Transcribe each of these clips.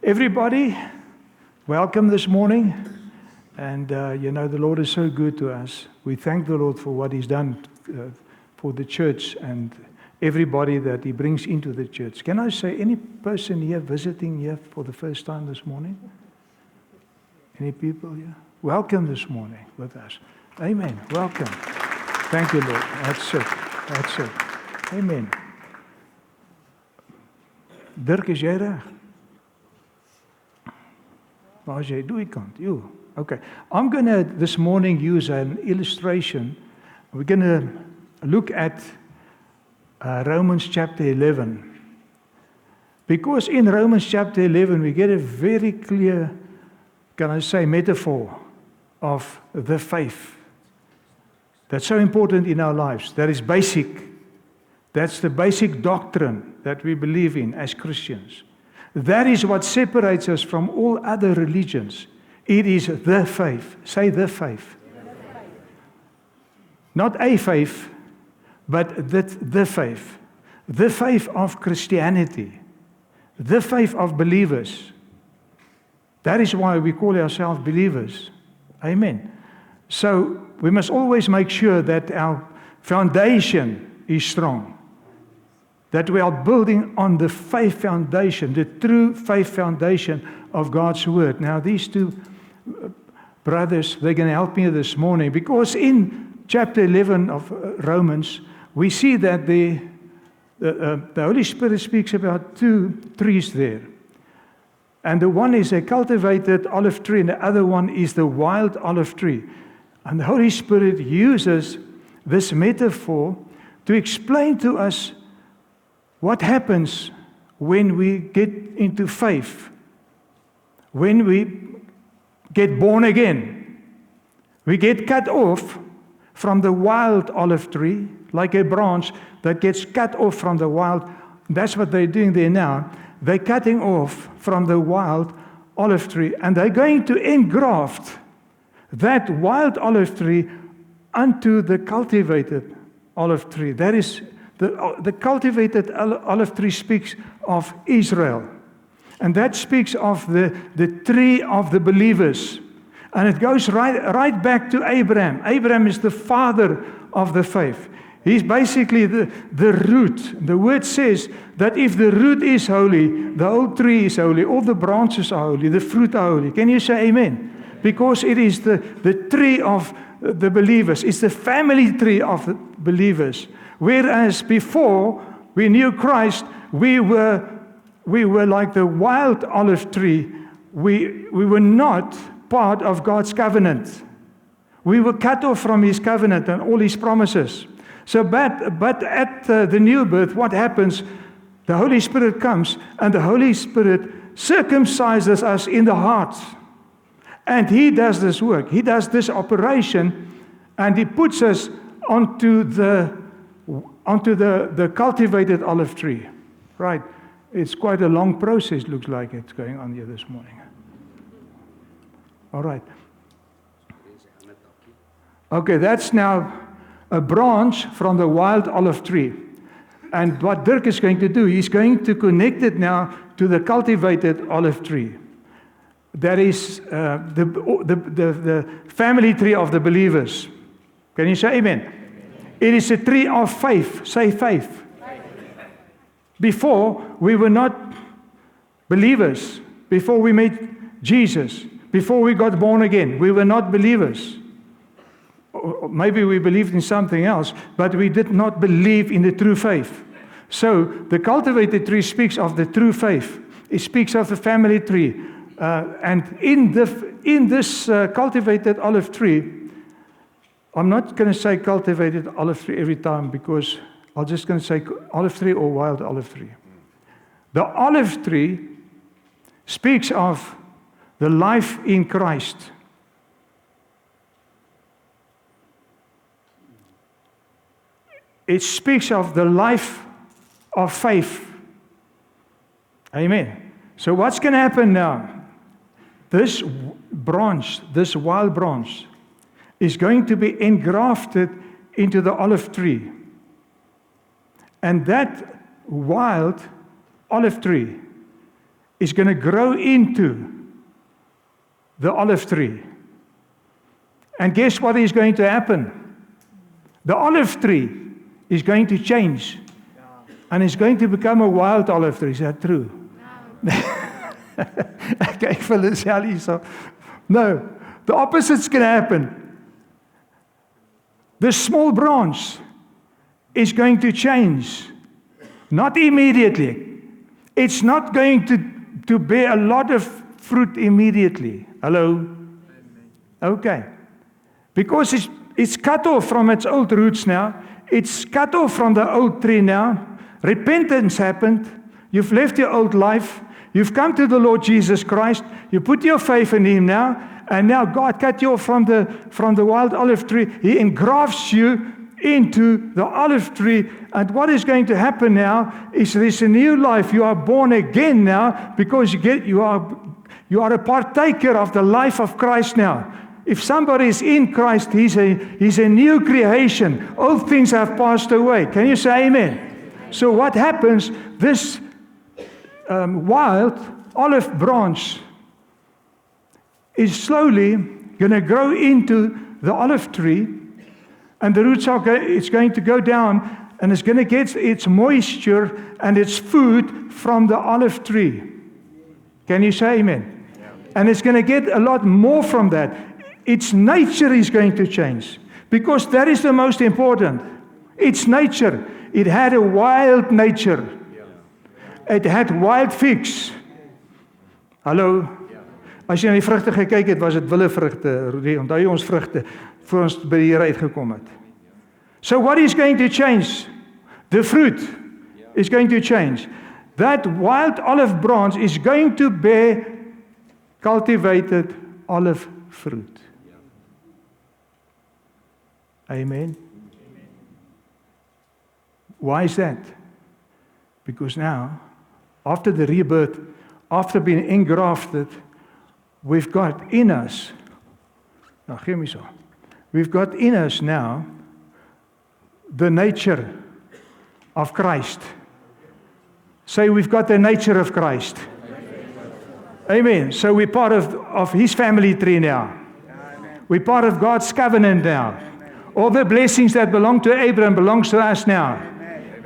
Everybody, welcome this morning. And the Lord is so good to us. We thank the Lord for what He's done for the church and everybody that He brings into the church. Can I say, any person here visiting here for the first time this morning? Any people here? Welcome this morning with us. Amen. Welcome. Thank you, Lord. That's it. That's it. Amen. Dirk, is jy reg? Waar is jy? Doe kant. You. Okay. I'm going to this morning use an illustration. We're going to look at Romans chapter 11. Because in Romans chapter 11 we get a very clear, can I say, metaphor of the faith. That's so important in our lives. That is basic. That's the basic doctrine that we believe in as Christians. That is what separates us from all other religions. It is the faith. Say the faith. Not a faith, but the faith. The faith of Christianity. The faith of believers. That is why we call ourselves believers. Amen. So we must always make sure that our foundation is strong. That we are building on the faith foundation, the true faith foundation of God's Word. Now, these two brothers, they're going to help me this morning, because in chapter 11 of Romans, we see that the Holy Spirit speaks about two trees there. And the one is a cultivated olive tree, and the other one is the wild olive tree. And the Holy Spirit uses this metaphor to explain to us what happens when we get into faith, when we get born again. We get cut off from the wild olive tree, like a branch that gets cut off from the wild. That's what they're doing there now. They're cutting off from the wild olive tree, and they're going to engraft that wild olive tree unto the cultivated olive tree. That is, the cultivated olive tree speaks of Israel. And that speaks of the tree of the believers. And it goes right back to Abraham. Abraham is the father of the faith. He's basically the root. The word says that if the root is holy, the whole tree is holy, all the branches are holy, the fruit are holy. Can you say amen? Because it is the tree of the believers. It's the family tree of the believers. Whereas before we knew Christ, we were like the wild olive tree. We were not part of God's covenant. We were cut off from His covenant and all His promises. So, but at the new birth, what happens? The Holy Spirit comes, and the Holy Spirit circumcises us in the heart. And He does this work. He does this operation, and He puts us onto the cultivated olive tree. Right. It's quite a long process, looks like it's going on here this morning. All right. Okay, that's now a branch from the wild olive tree. And what Dirk is going to do, he's going to connect it now to the cultivated olive tree. That is the family tree of the believers. Can you say amen? It is a tree of faith. Say faith. Before, we were not believers. Before we met Jesus. Before we got born again, we were not believers. Or maybe we believed in something else, but we did not believe in the true faith. So, the cultivated tree speaks of the true faith. It speaks of the family tree. And in this cultivated olive tree, I'm not going to say cultivated olive tree every time, because I'm just going to say olive tree or wild olive tree. The olive tree speaks of the life in Christ. It speaks of the life of faith. Amen. So what's going to happen now? This branch, this wild branch, is going to be engrafted into the olive tree. And that wild olive tree is going to grow into the olive tree. And guess what is going to happen? The olive tree is going to change. And it's going to become a wild olive tree. Is that true? Kyk vir Lisel hierso. No, the opposite's going to happen. The small branch is going to change. Not immediately. It's not going to bear a lot of fruit immediately. Hello? Okay. Because it's cut off from its old roots now. It's cut off from the old tree now. Repentance happened. You've left your old life. You've come to the Lord Jesus Christ. You put your faith in Him now. And now God cut you off from the wild olive tree. He engrafts you into the olive tree. And what is going to happen now is there's a new life. You are born again now because you are a partaker of the life of Christ now. If somebody is in Christ, he's a new creation. Old things have passed away. Can you say amen? So what happens? This wild olive branch is slowly going to grow into the olive tree, and the roots it's going to go down, and it's going to get its moisture and its food from the olive tree. Can you say amen? Yeah. And it's going to get a lot more from that. Its nature is going to change, because that is the most important. Its nature. It had a wild nature. It had wild figs. Hallo? As jy na die vrugte gekyk het, was dit wille vrugte. Onthou jy ons vrugte voor ons by die Here uitgekom het. So what is going to change? The fruit is going to change. That wild olive branch is going to bear cultivated olive fruit. Amen. Why is that? Because now, after the rebirth, after being engrafted, we've got in us, now hear me so, we've got in us now the nature of Christ. Say, we've got the nature of Christ. Amen. So we're part of His family tree now. We're part of God's covenant now. All the blessings that belong to Abraham belongs to us now.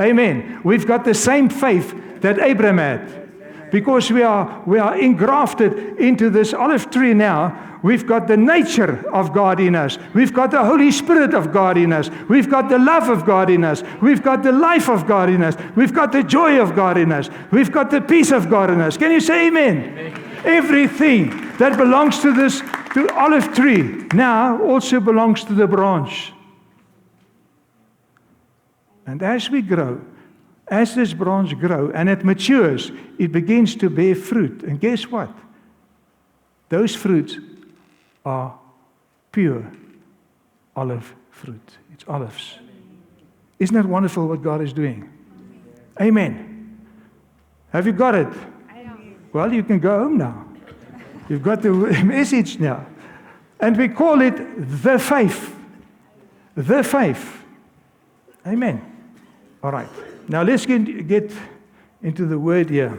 Amen. We've got the same faith that Abraham had. Because we are engrafted into this olive tree now. We've got the nature of God in us. We've got the Holy Spirit of God in us. We've got the love of God in us. We've got the life of God in us. We've got the joy of God in us. We've got the peace of God in us. Can you say amen? Amen. Everything that belongs to olive tree now also belongs to the branch. And as we grow, as this branch grows and it matures, it begins to bear fruit. And guess what? Those fruits are pure olive fruit. It's olives. Isn't that wonderful what God is doing? Amen. Have you got it? Well, you can go home now. You've got the message now. And we call it the faith. The faith. Amen. All right. Now let's get into the word here.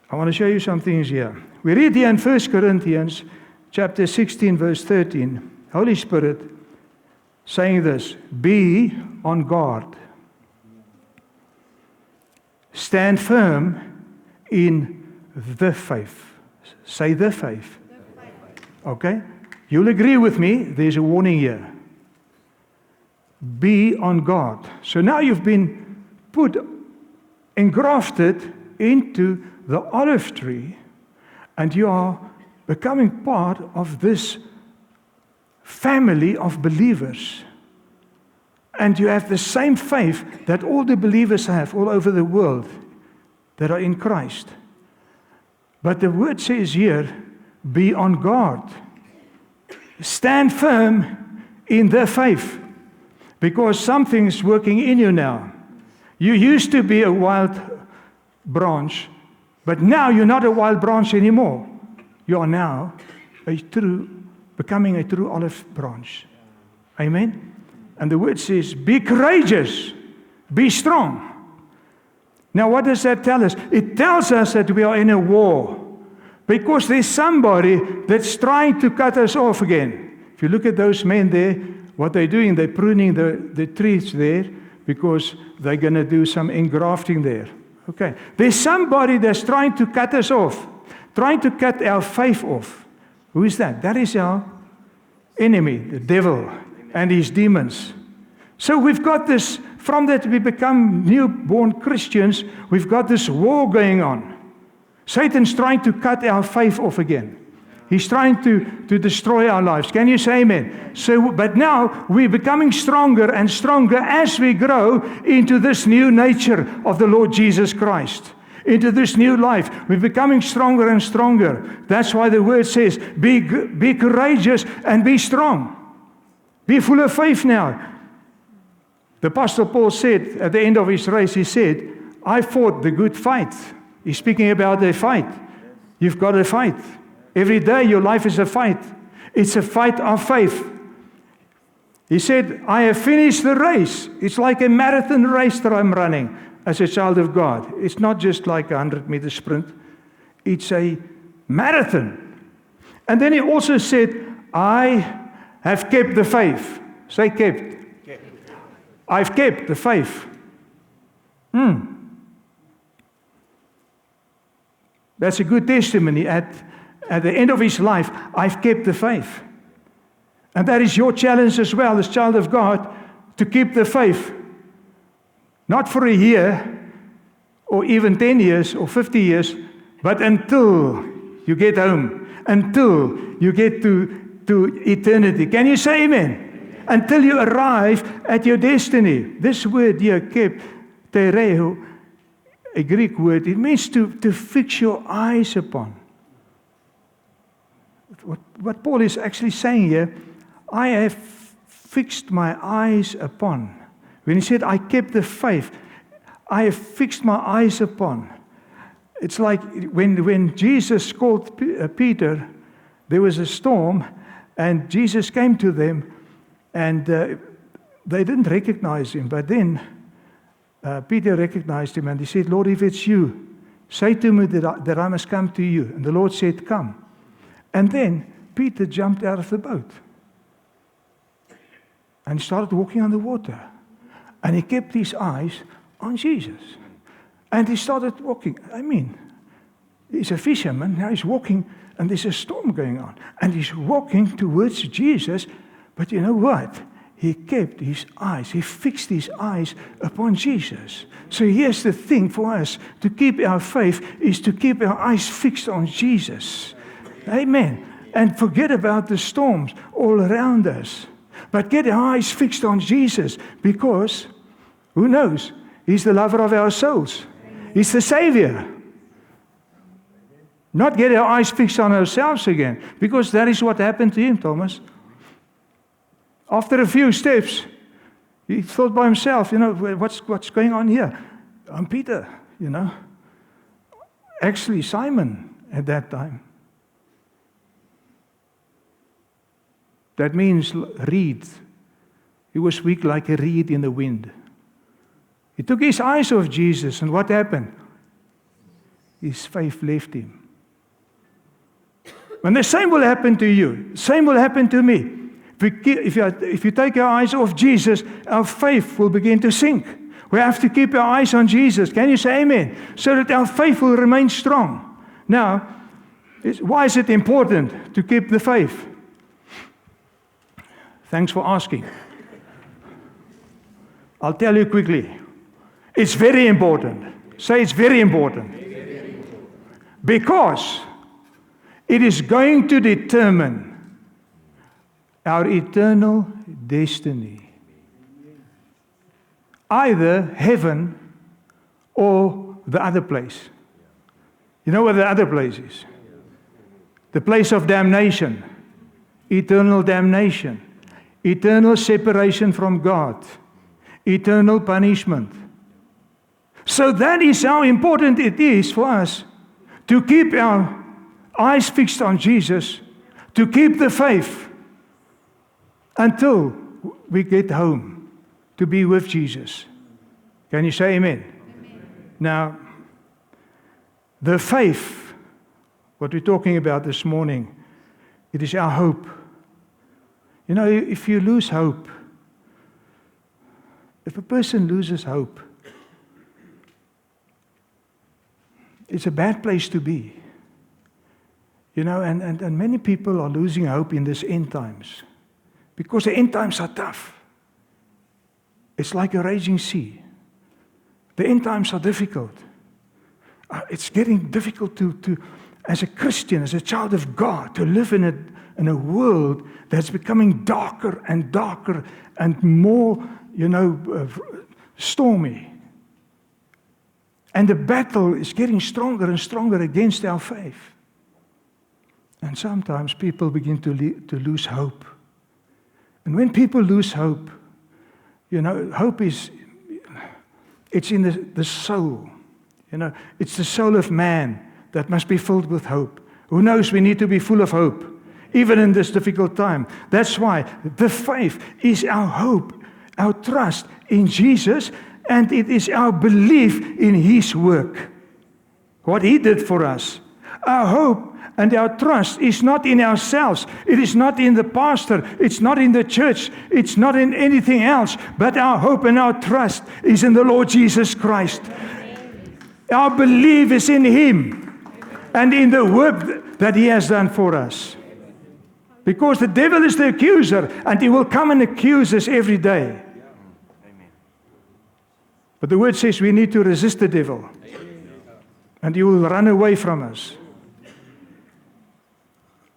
I want to show you some things here. We read here in 1 Corinthians chapter 16, verse 13. Holy Spirit saying this, be on guard. Stand firm in the faith. Say the faith. Okay? You'll agree with me, there's a warning here. Be on guard. So now you've been engrafted into the olive tree, and you are becoming part of this family of believers. And you have the same faith that all the believers have all over the world that are in Christ. But the word says here, be on guard. Stand firm in the faith. Because something's working in you now. You used to be a wild branch, but now you're not a wild branch anymore. You are now becoming a true olive branch. Amen? And the word says, be courageous, be strong. Now, what does that tell us? It tells us that we are in a war. Because there's somebody that's trying to cut us off again. If you look at those men there, what they're doing, they're pruning the trees there because they're going to do some engrafting there. Okay. There's somebody that's trying to cut us off, trying to cut our faith off. Who is that? That is our enemy, the devil and his demons. So we've got this, from that we become newborn Christians, we've got this war going on. Satan's trying to cut our faith off again. He's trying to destroy our lives. Can you say amen? So, but now we're becoming stronger and stronger as we grow into this new nature of the Lord Jesus Christ. Into this new life. We're becoming stronger and stronger. That's why the word says, be courageous and be strong. Be full of faith now. The Apostle Paul said at the end of his race, he said, I fought the good fight. He's speaking about a fight. You've got to fight. Every day your life is a fight. It's a fight of faith. He said, I have finished the race. It's like a marathon race that I'm running as a child of God. It's not just like a 100-meter sprint. It's a marathon. And then he also said, I have kept the faith. Say kept. I've kept the faith. That's a good testimony. At the end of his life, I've kept the faith. And that is your challenge as well, as child of God, to keep the faith. Not for a year, or even 10 years, or 50 years, but until you get home, until you get to eternity. Can you say amen? Until you arrive at your destiny. This word here, kept, tereo, a Greek word, it means to fix your eyes upon. What Paul is actually saying here, I have fixed my eyes upon. When he said, I kept the faith, I have fixed my eyes upon. It's like when Jesus called Peter, there was a storm, and Jesus came to them, and they didn't recognize him. But then Peter recognized him, and he said, Lord, if it's you, say to me that I must come to you. And the Lord said, come. And then Peter jumped out of the boat and started walking on the water. And he kept his eyes on Jesus. And he started walking. I mean, he's a fisherman, now he's walking, and there's a storm going on. And he's walking towards Jesus, but you know what? He kept his eyes, he fixed his eyes upon Jesus. So here's the thing for us, to keep our faith is to keep our eyes fixed on Jesus. Amen. And forget about the storms all around us. But get our eyes fixed on Jesus, because, who knows, he's the lover of our souls. He's the Savior. Not get our eyes fixed on ourselves again, because that is what happened to him, Thomas. After a few steps, he thought by himself, what's going on here? I'm Peter, Actually, Simon at that time. That means reed. He was weak like a reed in the wind. He took his eyes off Jesus, and what happened? His faith left him. And the same will happen to you. The same will happen to me. If you take our eyes off Jesus, our faith will begin to sink. We have to keep our eyes on Jesus. Can you say amen? So that our faith will remain strong. Now, why is it important to keep the faith? Thanks for asking. I'll tell you quickly. It's very important. Say it's very important. Because it is going to determine our eternal destiny. Either heaven or the other place. You know what the other place is? The place of damnation. Eternal damnation. Eternal separation from God. Eternal punishment. So that is how important it is for us to keep our eyes fixed on Jesus, to keep the faith until we get home to be with Jesus. Can you say amen? Now, the faith, what we're talking about this morning, it is our hope. You know, if you lose hope, if a person loses hope, it's a bad place to be. You know, and many people are losing hope in this end times because the end times are tough. It's like a raging sea. The end times are difficult. It's getting difficult to, as a Christian, as a child of God, to live in a world that's becoming darker and darker and more, stormy. And the battle is getting stronger and stronger against our faith. And sometimes people begin to lose hope. And when people lose hope, hope it's in the soul. It's the soul of man that must be filled with hope. Who knows, we need to be full of hope, even in this difficult time. That's why the faith is our hope, our trust in Jesus, and it is our belief in His work, what He did for us. Our hope and our trust is not in ourselves. It is not in the pastor. It's not in the church. It's not in anything else. But our hope and our trust is in the Lord Jesus Christ. Our belief is in Him and in the work that He has done for us. Because the devil is the accuser, and he will come and accuse us every day. But the word says we need to resist the devil, and he will run away from us.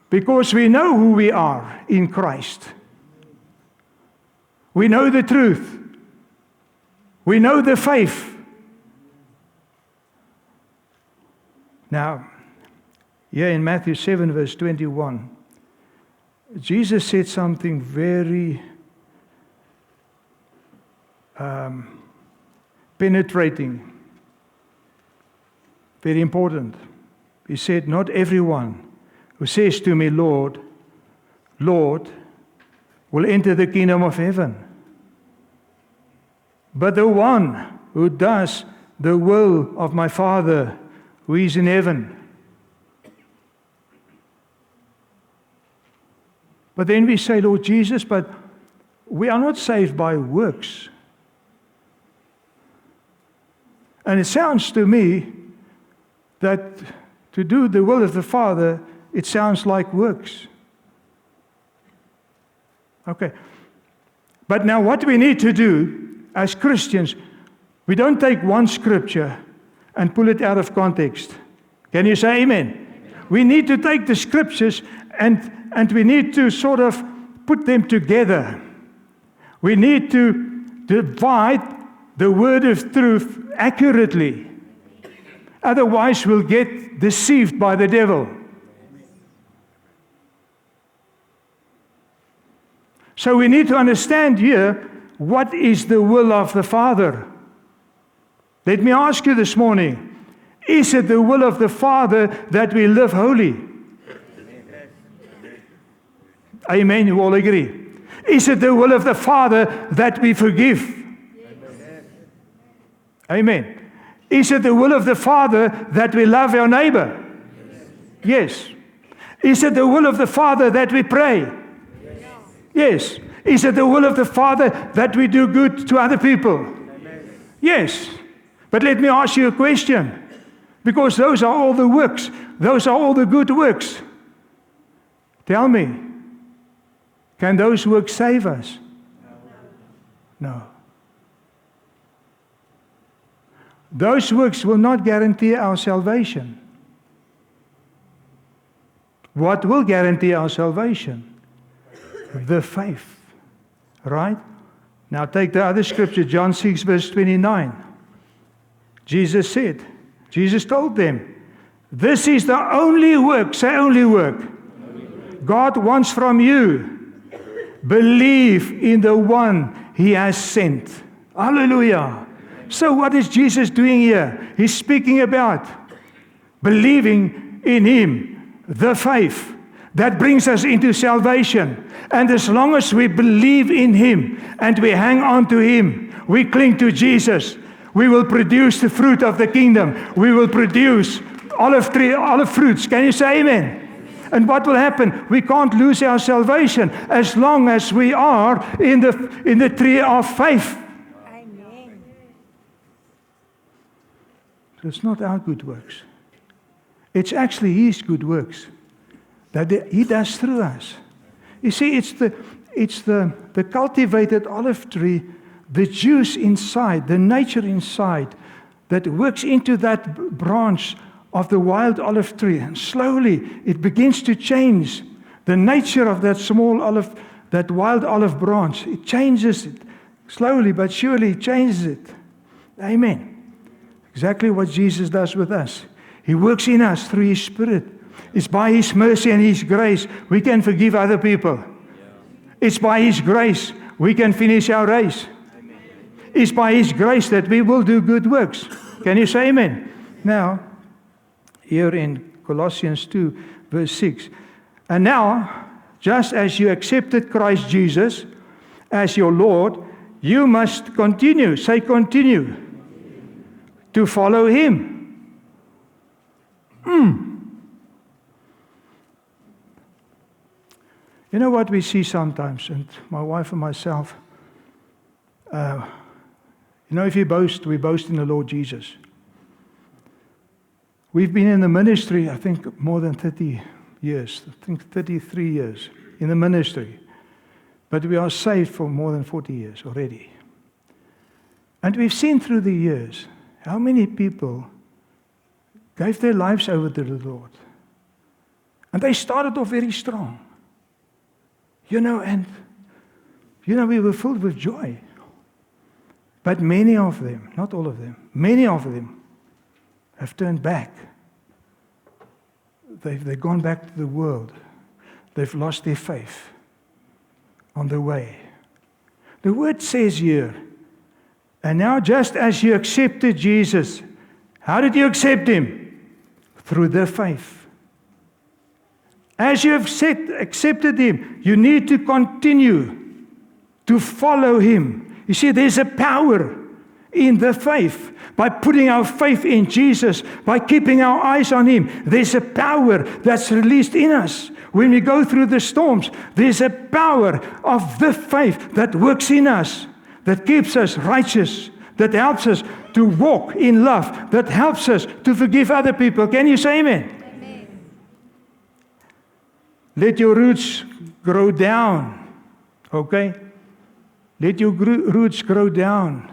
Because we know who we are in Christ. We know the truth. We know the faith. Now, here in Matthew 7, verse 21, Jesus said something very penetrating, very important. He said, "Not everyone who says to me, 'Lord, Lord,' will enter the kingdom of heaven, but the one who does the will of my Father who is in heaven." But then we say, "Lord Jesus, but we are not saved by works." And it sounds to me that to do the will of the Father, it sounds like works. Okay. But now what we need to do as Christians, we don't take one scripture and pull it out of context. Can you say amen? Amen. We need to take the scriptures and we need to sort of put them together. We need to divide the word of truth accurately. Otherwise, we'll get deceived by the devil. So we need to understand here, what is the will of the Father? Let me ask you this morning, is it the will of the Father that we live holy? Amen, you all agree. Is it the will of the Father that we forgive? Amen. Is it the will of the Father that we love our neighbor? Yes. Is it the will of the Father that we pray? Yes. Is it the will of the Father that we do good to other people? Yes. But let me ask you a question, because those are all the works. Those are all the good works. Tell me, can those works save us? No. Those works will not guarantee our salvation. What will guarantee our salvation? The faith. Right? Now take the other scripture, John 6, verse 29. Jesus told them, this is the only work, say only work, God wants from you. Believe in the one He has sent. Hallelujah. So what is Jesus doing here? He's speaking about believing in Him, the faith that brings us into salvation. And as long as we believe in Him and we hang on to Him, we cling to Jesus, We will produce the fruit of the kingdom. We will produce olive fruits. Can you say amen? And what will happen? We can't lose our salvation as long as we are in the tree of faith. Amen. So it's not our good works. It's actually His good works that He does through us. You see, it's the cultivated olive tree, the juice inside, the nature inside, that works into that branch of the wild olive tree, and slowly it begins to change the nature of that small olive, that wild olive branch. It changes it slowly but surely. It changes it. Amen. Exactly what Jesus does with us. He works in us through His Spirit. It's by His mercy and His grace we can forgive other people. It's by His grace we can finish our race. It's by His grace that we will do good works. Can you say amen? Now, here in Colossians 2, verse 6. And now, just as you accepted Christ Jesus as your Lord, you must continue, say continue, to follow Him. You know what we see sometimes, and my wife and myself, if you boast, we boast in the Lord Jesus. We've been in the ministry, I think, more than 30 years. I think 33 years in the ministry. But we are saved for more than 40 years already. And we've seen through the years how many people gave their lives over to the Lord. And they started off very strong. We were filled with joy. But many of them, not all of them, many of them have turned back. They've gone back to the world. They've lost their faith on the way. The word says here, and now just as you accepted Jesus, how did you accept Him? Through the faith. As you have accepted Him, you need to continue to follow Him. You see, there's a power in the faith. By putting our faith in Jesus, by keeping our eyes on Him, there's a power that's released in us. When we go through the storms, there's a power of the faith that works in us, that keeps us righteous, that helps us to walk in love, that helps us to forgive other people. Can you say amen? Amen. Let your roots grow down. Okay? Let your roots grow down.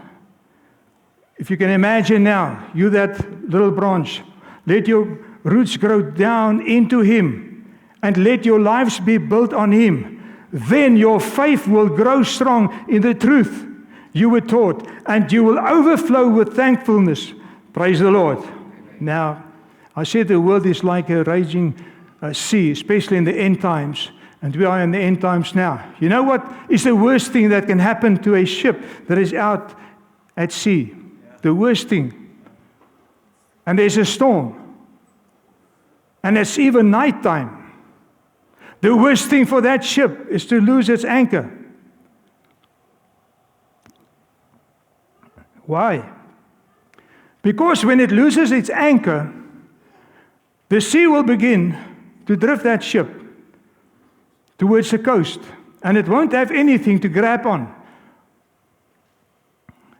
If you can imagine now, you that little branch, let your roots grow down into Him and let your lives be built on Him. Then your faith will grow strong in the truth you were taught, and you will overflow with thankfulness. Praise the Lord. Now, I said the world is like a raging sea, especially in the end times. And we are in the end times now. You know what is the worst thing that can happen to a ship that is out at sea? The worst thing. And there's a storm. And it's even nighttime. The worst thing for that ship is to lose its anchor. Why? Because when it loses its anchor, the sea will begin to drift that ship towards the coast. And it won't have anything to grab on.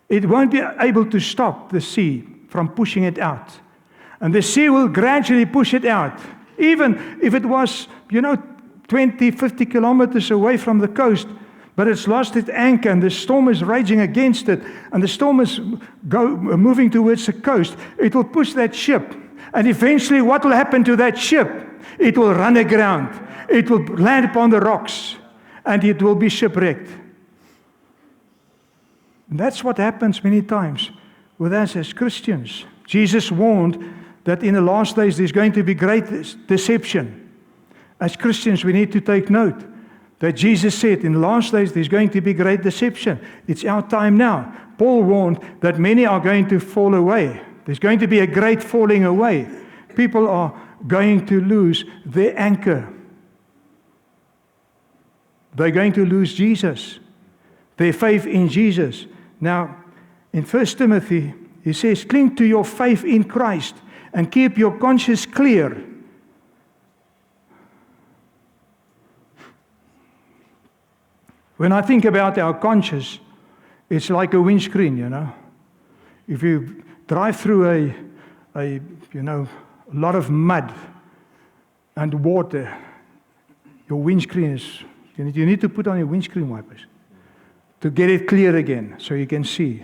It won't be able to stop the sea from pushing it out. And the sea will gradually push it out. Even if it was, 20, 50 kilometers away from the coast, but it's lost its anchor and the storm is raging against it, and the storm is moving towards the coast, it will push that ship. And eventually what will happen to that ship? It will run aground. It will land upon the rocks, and it will be shipwrecked. And that's what happens many times with us as Christians. Jesus warned that in the last days there's going to be great deception. As Christians, we need to take note that Jesus said in the last days there's going to be great deception. It's our time now. Paul warned that many are going to fall away. There's going to be a great falling away. People are going to lose their anchor. They're going to lose Jesus, their faith in Jesus. Now, in 1 Timothy He says, cling to your faith in Christ and keep your conscience clear. When I think about our conscience, it's like a windscreen, you know. If you drive through a lot of mud and water, your windscreen is, you need to put on your windscreen wipers to get it clear again so you can see.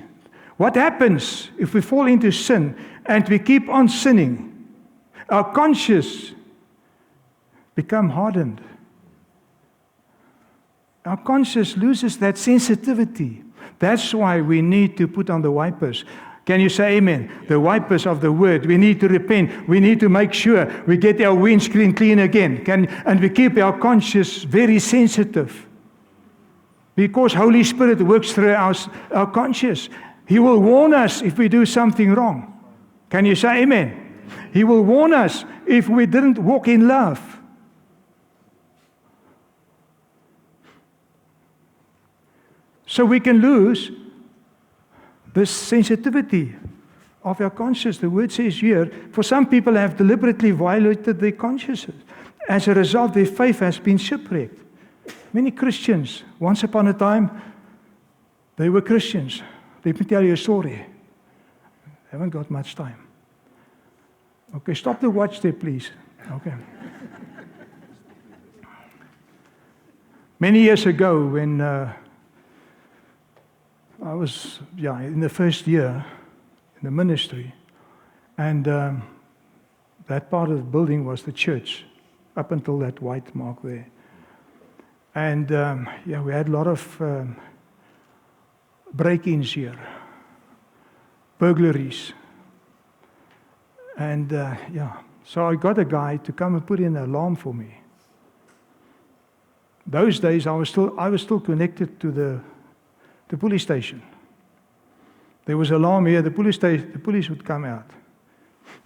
What happens if we fall into sin and we keep on sinning? Our conscience become hardened. Our conscience loses that sensitivity. That's why we need to put on the wipers. Can you say amen? The wipers of the word. We need to repent. We need to make sure we get our windscreen clean again. And we keep our conscience very sensitive. Because Holy Spirit works through our conscience. He will warn us if we do something wrong. Can you say amen? He will warn us if we didn't walk in love. So we can lose this sensitivity of our conscience. The word says here, for some people have deliberately violated their consciences. As a result, their faith has been shipwrecked. Many Christians, once upon a time, they were Christians. Let me tell you a story. I haven't got much time. Okay, stop the watch there, please. Okay. Many years ago, when I was in the first year in the ministry, and that part of the building was the church, up until that white mark there. And we had a lot of break-ins here, burglaries, and so I got a guy to come and put in an alarm for me. Those days I was still connected to the police station. There was an alarm here. The police would come out.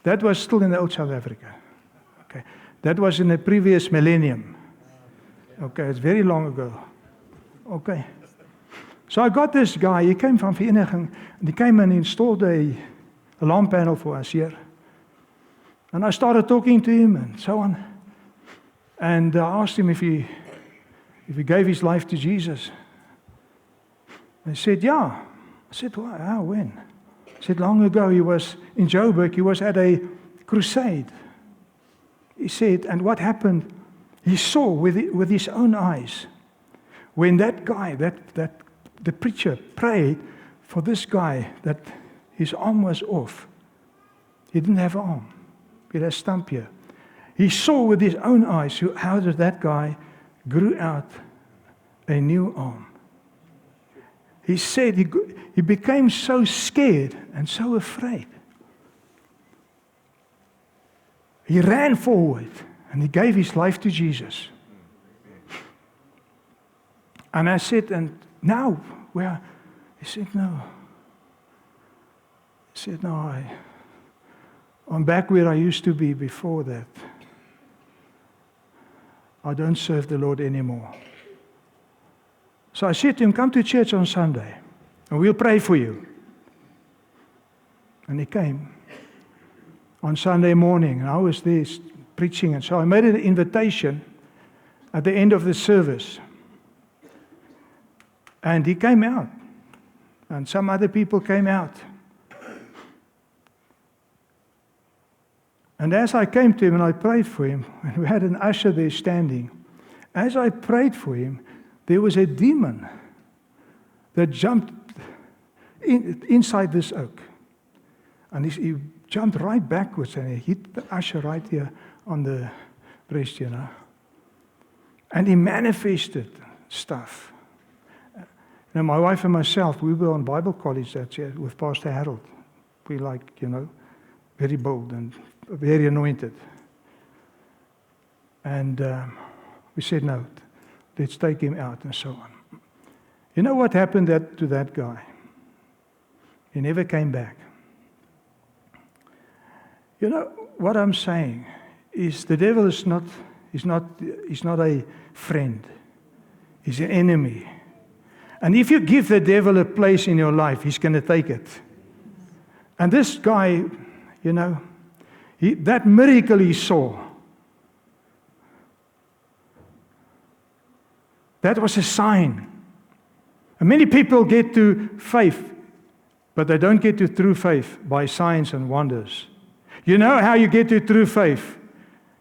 That was still in the old South Africa. Okay, that was in the previous millennium. Okay, it's very long ago. Okay, so I got this guy. He came from Vereniging, and he came and installed a alarm panel for us here. And I started talking to him and so on. And I asked him if he gave his life to Jesus. He said, yeah. I said, how, when? He said, long ago, he was in Joburg. He was at a crusade. He said, and what happened? He saw with his own eyes when that guy, the preacher prayed for this guy that his arm was off. He didn't have an arm. He had a stump here. He saw with his own eyes how that guy grew out a new arm. He said he became so scared and so afraid. He ran forward and he gave his life to Jesus. And I said, and now, where? He said, no. He said, no, I'm back where I used to be before that. I don't serve the Lord anymore. So I said to him, come to church on Sunday, and we'll pray for you. And he came on Sunday morning, and I was there preaching, and so I made an invitation at the end of the service. And he came out, and some other people came out. And as I came to him and I prayed for him, and we had an usher there standing, as I prayed for him, there was a demon that jumped inside this oak. And he jumped right backwards and he hit the usher right here on the breast, you know. And he manifested stuff. Now, my wife and myself, we were on Bible college that year with Pastor Harold. We very bold and very anointed. And we said, no, let's take him out and so on. You know what happened to that guy? He never came back. You know what I'm saying is the devil is not a friend. He's an enemy. And if you give the devil a place in your life, he's going to take it. And this guy, that miracle he saw, that was a sign. And many people get to faith, but they don't get to true faith by signs and wonders. You know how you get to true faith?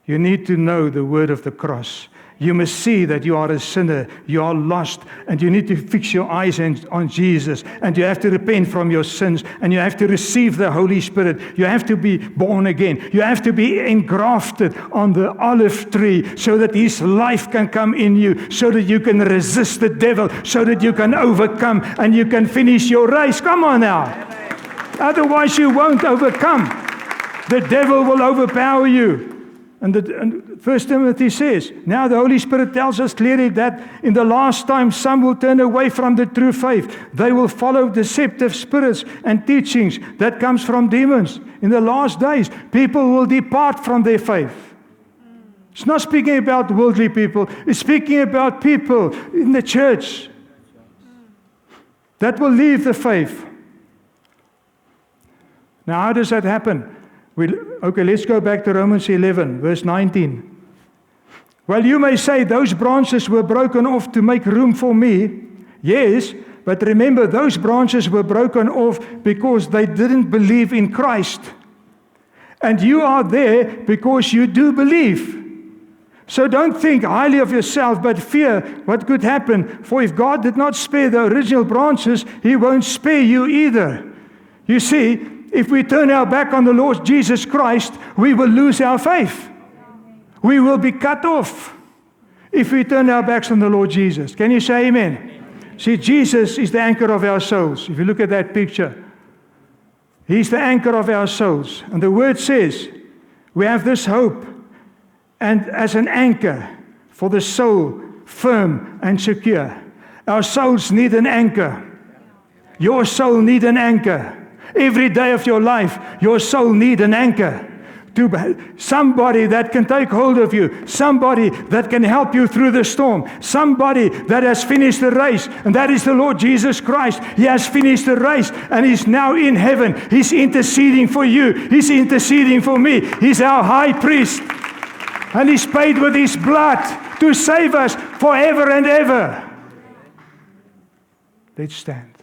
You need to know the word of the cross. You must see that you are a sinner, you are lost, and you need to fix your eyes on Jesus, and you have to repent from your sins, and you have to receive the Holy Spirit. You have to be born again. You have to be engrafted on the olive tree so that His life can come in you, so that you can resist the devil, so that you can overcome and you can finish your race. Come on now. Otherwise you won't overcome. The devil will overpower you. And 1 Timothy says, now the Holy Spirit tells us clearly that in the last time some will turn away from the true faith. They will follow deceptive spirits and teachings that comes from demons. In the last days, people will depart from their faith. It's not speaking about worldly people. It's speaking about people in the church that will leave the faith. Now, how does that happen? Okay, let's go back to Romans 11, verse 19. Well, you may say those branches were broken off to make room for me. Yes, but remember, those branches were broken off because they didn't believe in Christ. And you are there because you do believe. So don't think highly of yourself, but fear what could happen. For if God did not spare the original branches, He won't spare you either. You see, if we turn our back on the Lord Jesus Christ, we will lose our faith. We will be cut off if we turn our backs on the Lord Jesus. Can you say amen? See, Jesus is the anchor of our souls. If you look at that picture, He's the anchor of our souls. And the Word says, we have this hope, and as an anchor for the soul, firm and secure. Our souls need an anchor. Your soul needs an anchor. Every day of your life, your soul needs an anchor. Somebody that can take hold of you. Somebody that can help you through the storm. Somebody that has finished the race. And that is the Lord Jesus Christ. He has finished the race and He's now in heaven. He's interceding for you. He's interceding for me. He's our high priest. And He's paid with His blood to save us forever and ever. Let's stand.